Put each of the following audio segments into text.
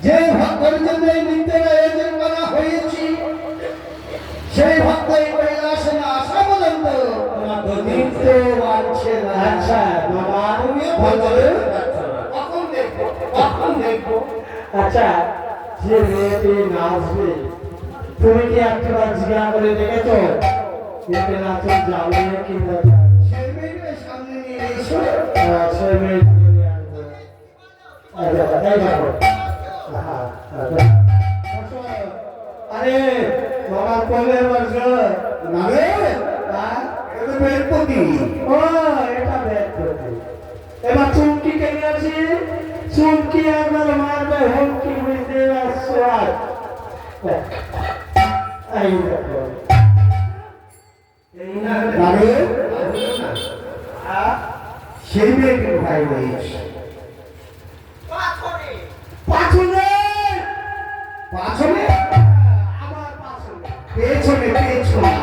যে ভক্তের জন্য এই নৃত্যের আয়োজন করা হয়েছে সেই ভক্তই কৈলাসে না আসা পর্যন্ত নৃত্য মানছে না। আচ্ছা বাবা কখন দেখবো আচ্ছা যে মেয়েটি নাচবে তুমি কি একবার জিজ্ঞাসা করে দেখেছো মেয়েটি নাচে যাবে কি না? সেই মেয়েটির সামনে নিয়ে এসো। সেই মেয়েটি আরে বাবা কোলে বর্ষ না রে এটা বেরপতি। ও এটা বেরপতি। এবার চুমকি কেনে আছে চুমকি একবার মারবে হুমকি বুঝতে আসবার এই দেখো এই না রে সেই মেয়েকে ভাই হয়েছে পাছনে আমার পাছনে পেছনে পেছনে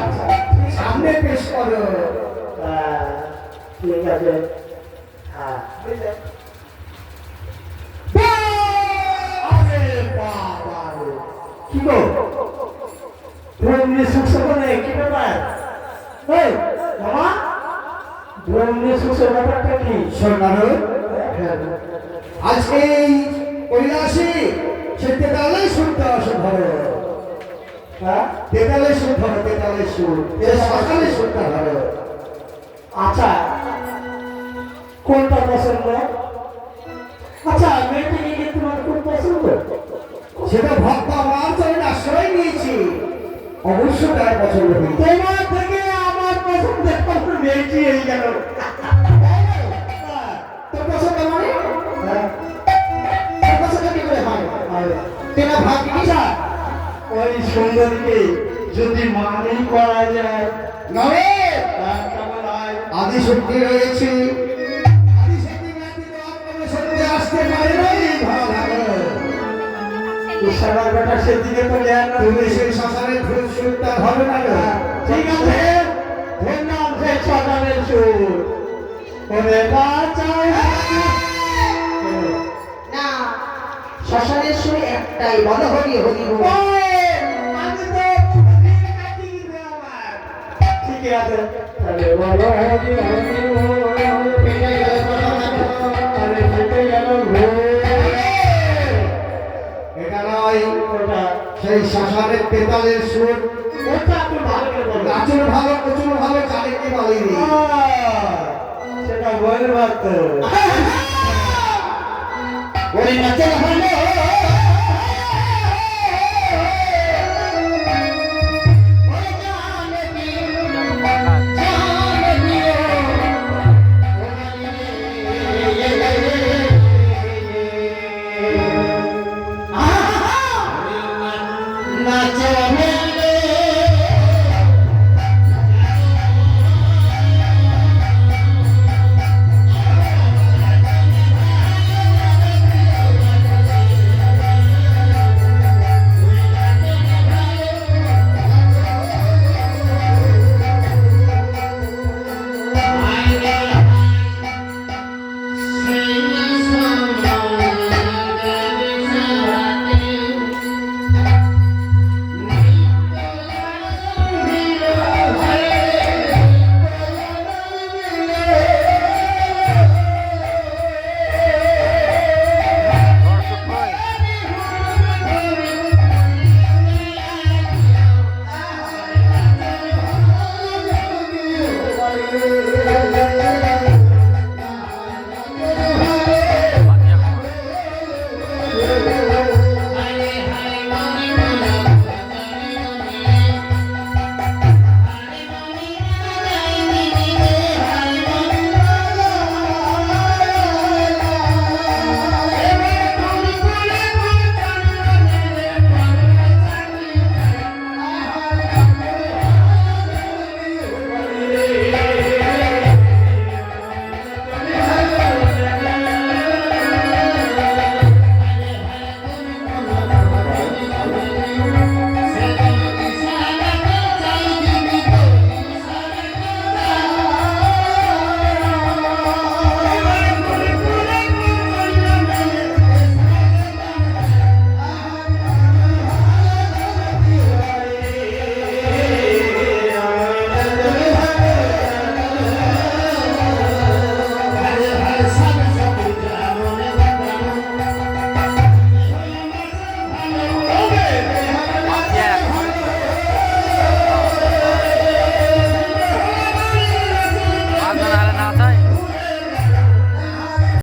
সামনে পেশ করো। ঠিক আছে আরে বাবা কি গো তুমি সুখে বলে কি ব্যাপার এই মামা তুমি সুখে ব্যাপারটা কি শোনারো আজকে কৈলাসে সে তেতালে শুনতে আসে ধরো তেতালে সুর ধরো তেতালে সুর সকালে শুনতে ধরো। আচ্ছা কোনটা পছন্দ? আচ্ছা মেয়েটিকে কি তোমার খুব পছন্দ? সেটা ভক্ত আমার চরণে আশ্রয় নিয়েছি অবশ্যই তার পছন্দ হবে। তোমার থেকে আমার পছন্দের পাত্র মেয়েটি এই গেল তোর পছন্দ মানে ওই সুন্দরীকে যদি মানি করা যায় আদি শক্তি রয়েছে আসতে পারে সারার বেটা সেদিকে তো তুমি সেই শ্মশানের ফুল সুরটা হবে না। ঠিক আছে ধরলাম সেই শ্মশানের সুর না শ্মশানের সুর একটাই বলো হরি হরি বল। ঠিক আছে তাহলে বলো হরি হরি এটা নয় সেই শ্মশানের পেতালের সুর নাচুর ভালো প্রচুর ভালো জানে কি বলেনি সেটা বলবার তো ওই নাচের ভালো